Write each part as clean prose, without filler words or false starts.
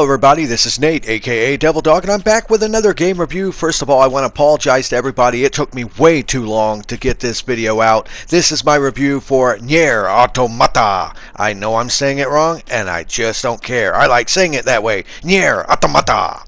everybody, this is Nate, aka Devil Dog, and I'm back with another game review. First of all, I want to apologize to everybody. It took me way too long to get this video out. This is my review for Nier Automata. I know I'm saying it wrong, and I just don't care. I like saying it that way. Nier Automata.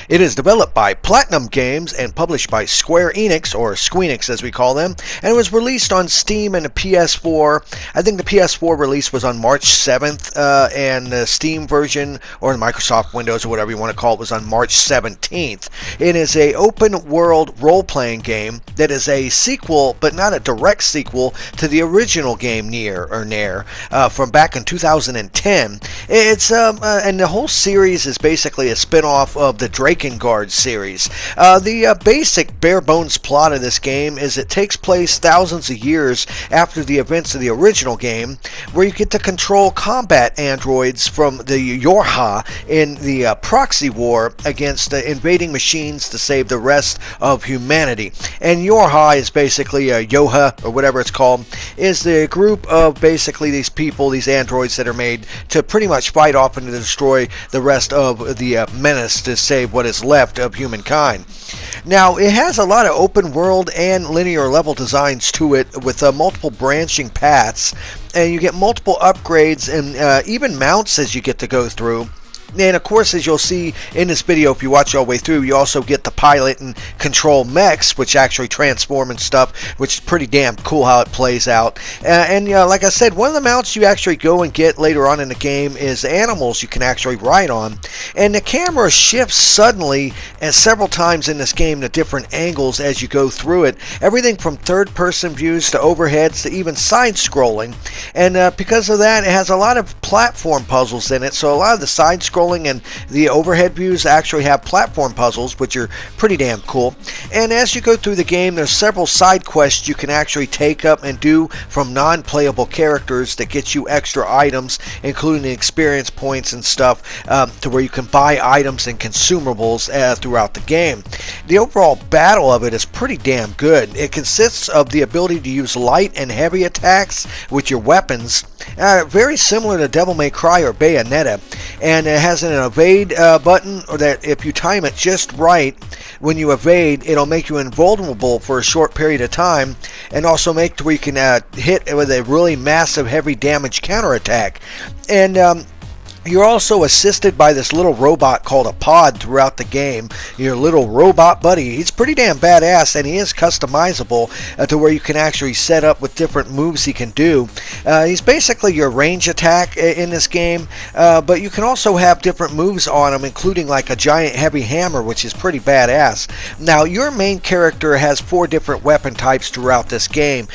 It is developed by Platinum Games and published by Square Enix, or Squeenix as we call them, and it was released on Steam and the PS4. I think the PS4 release was on March 7th, and the Steam version, or the Microsoft Windows, or whatever you want to call it, was on March 17th. It is a open-world role-playing game that is a sequel, but not a direct sequel, to the original game Nier, from back in 2010. It's and the whole series is basically a spin-off of the Drakengard series. The basic bare-bones plot of this game is it takes place thousands of years after the events of the original game, where you get to control combat androids from the Yorha in the proxy war against invading machines to save the rest of humanity. And Yorha is basically Yoha, or whatever it's called, is the group of basically these people, these androids that are made to pretty much fight off and to destroy the rest of the menace to save what is left of humankind. Now, it has a lot of open world and linear level designs to it, with multiple branching paths, and you get multiple upgrades and even mounts as you get to go through. And of course, as you'll see in this video, if you watch all the way through, you also get to pilot and control mechs, which actually transform and stuff, which is pretty damn cool how it plays out. And like I said, one of the mounts you actually go and get later on in the game is animals you can actually ride on. And the camera shifts suddenly and several times in this game to different angles as you go through it. Everything from third-person views to overheads to even side-scrolling. And because of that, it has a lot of platform puzzles in it, so a lot of the side-scrolling and the overhead views actually have platform puzzles, which are pretty damn cool. And as you go through the game, there's several side quests you can actually take up and do from non-playable characters that get you extra items, including experience points and stuff, to where you can buy items and consumables throughout the game. The overall battle of it is pretty damn good. It consists of the ability to use light and heavy attacks with your weapons, very similar to Devil May Cry or Bayonetta, and it has an evade button, or that if you time it just right when you evade, it'll make you invulnerable for a short period of time, and also make to where you can hit with a really massive heavy damage counterattack. And you're also assisted by this little robot called a pod throughout the game. Your little robot buddy. He's pretty damn badass, and he is customizable to where you can actually set up with different moves he can do. He's basically your range attack in this game, but you can also have different moves on him, including like a giant heavy hammer, which is pretty badass. Now, your main character has 4 different weapon types throughout this game.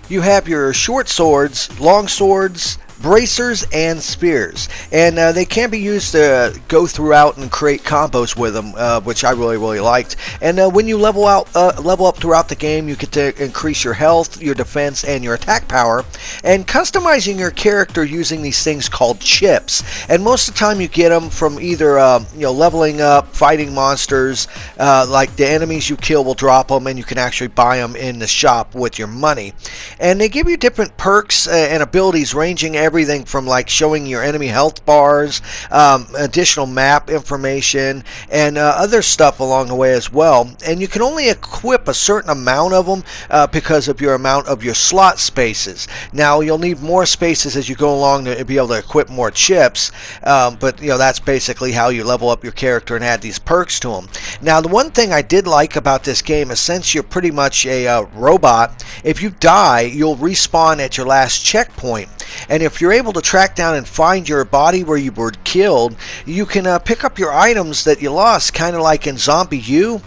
You have your short swords, long swords, bracers, and spears, and they can be used to go throughout and create combos with them, which I really liked. And when you level up throughout the game, you get to increase your health, your defense, and your attack power, and customizing your character using these things called chips. And most of the time you get them from either leveling up, fighting monsters, like the enemies you kill will drop them, and you can actually buy them in the shop with your money. And they give you different perks and abilities, ranging everything from like showing your enemy health bars, additional map information, and other stuff along the way as well. And you can only equip a certain amount of them because of your amount of your slot spaces. Now, you'll need more spaces as you go along to be able to equip more chips, but that's basically how you level up your character and add these perks to them. Now, the one thing I did like about this game is, since you're pretty much a robot, if you die, you'll respawn at your last checkpoint. And if you're able to track down and find your body where you were killed, you can pick up your items that you lost, kind of like in Zombie U,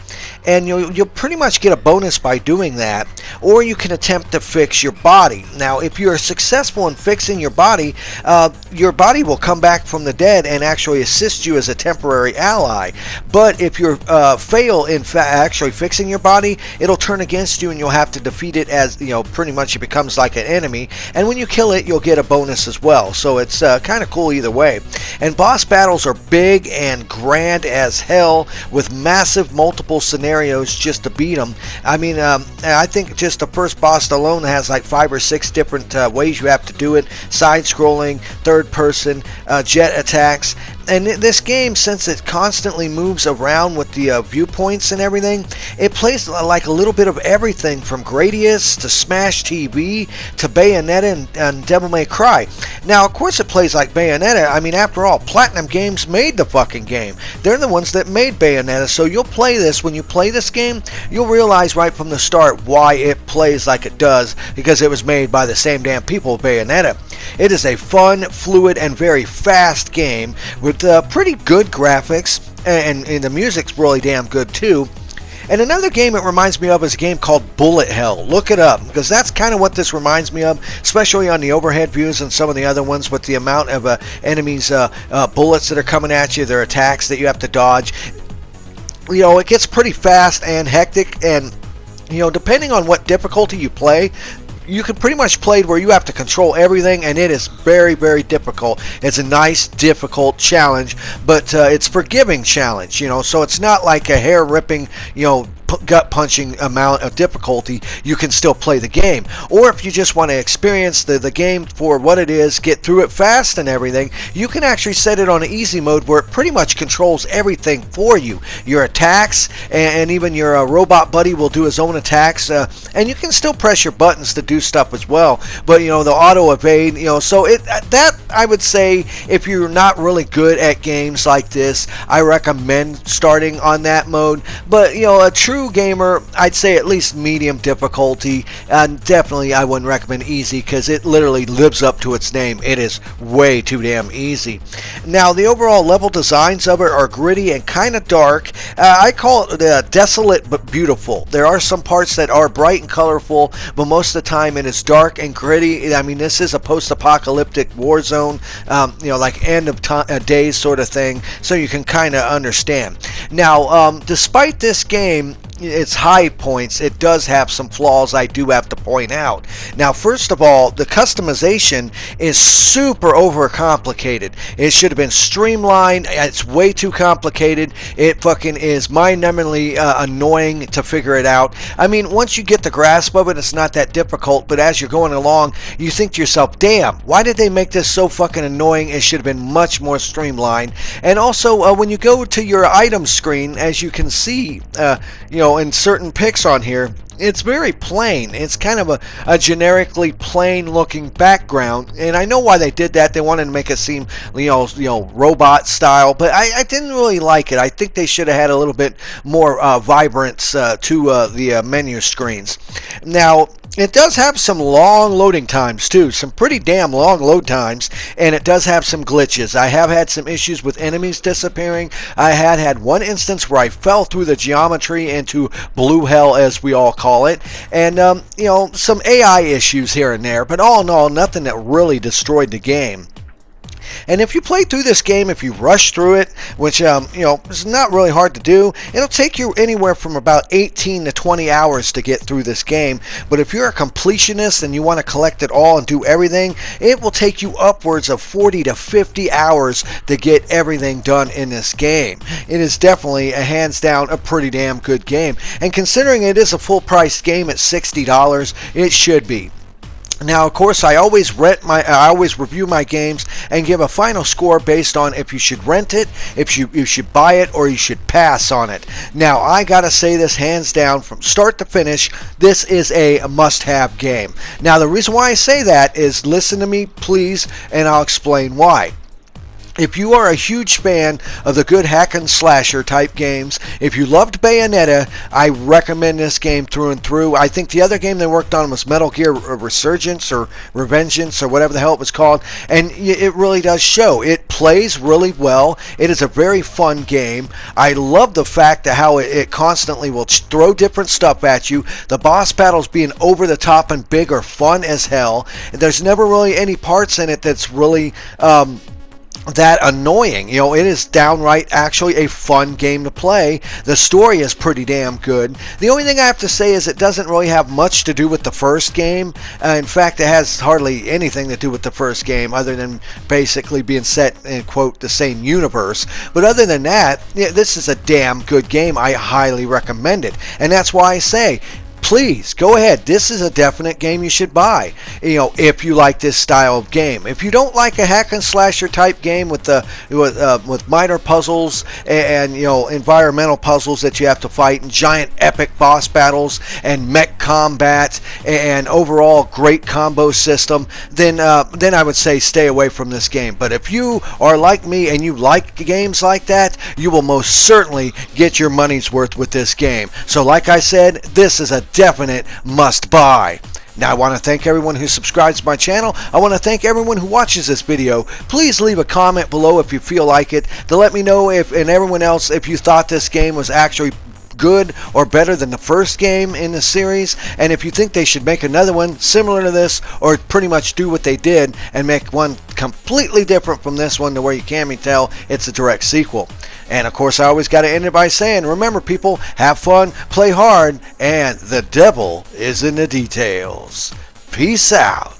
and you'll pretty much get a bonus by doing that. Or you can attempt to fix your body. Now, if you're successful in fixing your body will come back from the dead and actually assist you as a temporary ally. But if you fail in actually fixing your body, it'll turn against you, and you'll have to defeat it as, pretty much it becomes like an enemy. And when you kill it, you'll get a bonus as well. So it's kind of cool either way. And boss battles are big and grand as hell, with massive multiple scenarios just to beat them. I mean, I think just the first boss alone has like 5 or 6 different ways you have to do it. Side scrolling, third person, jet attacks. And this game, since it constantly moves around with the viewpoints and everything, it plays like a little bit of everything from Gradius to Smash TV to Bayonetta and Devil May Cry. Now, of course, it plays like Bayonetta. I mean, after all, Platinum Games made the fucking game. They're the ones that made Bayonetta, so you'll play this. When you play this game, you'll realize right from the start why it plays like it does, because it was made by the same damn people of Bayonetta. It is a fun, fluid, and very fast game with pretty good graphics, and the music's really damn good too. And another game it reminds me of is a game called Bullet Hell. Look it up, because that's kind of what this reminds me of, especially on the overhead views and some of the other ones with the amount of enemies, bullets that are coming at you, their attacks that you have to dodge. You know, it gets pretty fast and hectic, and, you know, depending on what difficulty you play, you can pretty much play where you have to control everything, and it is very, very difficult. It's a nice, difficult challenge, but it's forgiving challenge, you know, so it's not like a hair-ripping, you know, gut-punching amount of difficulty. You can still play the game. Or if you just want to experience the game for what it is, get through it fast and everything, you can actually set it on an easy mode where it pretty much controls everything for you. Your attacks, and even your robot buddy will do his own attacks, and you can still press your buttons to do stuff as well, but you know, the auto evade, you know, so that I would say, if you're not really good at games like this, I recommend starting on that mode. But you know, a true gamer, I'd say at least medium difficulty, and definitely I wouldn't recommend easy, because it literally lives up to its name. It is way too damn easy. Now, the overall level designs of it are gritty and kind of dark. I call it desolate but beautiful. There are some parts that are bright and colorful, but most of the time it is dark and gritty. I mean, this is a post-apocalyptic war zone, you know, like end of days sort of thing, so you can kind of understand. Now, despite this game, its high points, it does have some flaws I do have to point out. Now, first of all, the customization is super overcomplicated. It should have been streamlined. It's way too complicated. It fucking is mind-numbingly annoying to figure it out. I mean, once you get the grasp of it, it's not that difficult, but as you're going along, you think to yourself, damn, why did they make this so fucking annoying? It should have been much more streamlined. And also, when you go to your item screen, as you can see, you know, in certain pics on here, it's very plain. It's kind of a generically plain looking background, and I know why they did that. They wanted to make it seem, you know, robot style, but I didn't really like it. I think they should have had a little bit more vibrance to the menu screens. Now, it does have some long loading times too, some pretty damn long load times, and it does have some glitches. I have had some issues with enemies disappearing. I had one instance where I fell through the geometry into blue hell, as we all call it, and you know, some AI issues here and there, but all in all, nothing that really destroyed the game. And if you play through this game, if you rush through it, which you know, is not really hard to do, it'll take you anywhere from about 18 to 20 hours to get through this game. But if you're a completionist and you want to collect it all and do everything, it will take you upwards of 40 to 50 hours to get everything done in this game. It is definitely, hands down, a pretty damn good game. And considering it is a full-priced game at $60, it should be. Now, of course, I always review my games and give a final score based on if you should rent it, if you should buy it, or you should pass on it. Now, I gotta say this hands down from start to finish, this is a must-have game. Now, the reason why I say that is, listen to me, please, and I'll explain why. If you are a huge fan of the good hack and slasher type games, if you loved Bayonetta, I recommend this game through and through. I think the other game they worked on was Metal Gear Resurgence or Revengeance or whatever the hell it was called, and it really does show. It plays really well. It is a very fun game. I love the fact that how it constantly will throw different stuff at you. The boss battles being over the top and big are fun as hell. There's never really any parts in it that's really that annoying. You know, it is downright actually a fun game to play. The story is pretty damn good. The only thing I have to say is it doesn't really have much to do with the first game. In fact, it has hardly anything to do with the first game other than basically being set in, quote, the same universe. But other than that, yeah, this is a damn good game. I highly recommend it. And that's why I say, please go ahead. This is a definite game you should buy. You know, if you like this style of game. If you don't like a hack and slasher type game with minor puzzles and you know environmental puzzles that you have to fight and giant epic boss battles and mech combat and overall great combo system, then I would say stay away from this game. But if you are like me and you like games like that, you will most certainly get your money's worth with this game. So like I said, this is a definite must buy. Now I want to thank everyone who subscribes to my channel. I want to thank everyone who watches this video. Please leave a comment below if you feel like it to let me know if, and everyone else, if you thought this game was actually good or better than the first game in the series, and if you think they should make another one similar to this or pretty much do what they did and make one completely different from this one to where you can't even tell it's a direct sequel. And of course I always got to end it by saying, remember people, have fun, play hard, and the devil is in the details. Peace out.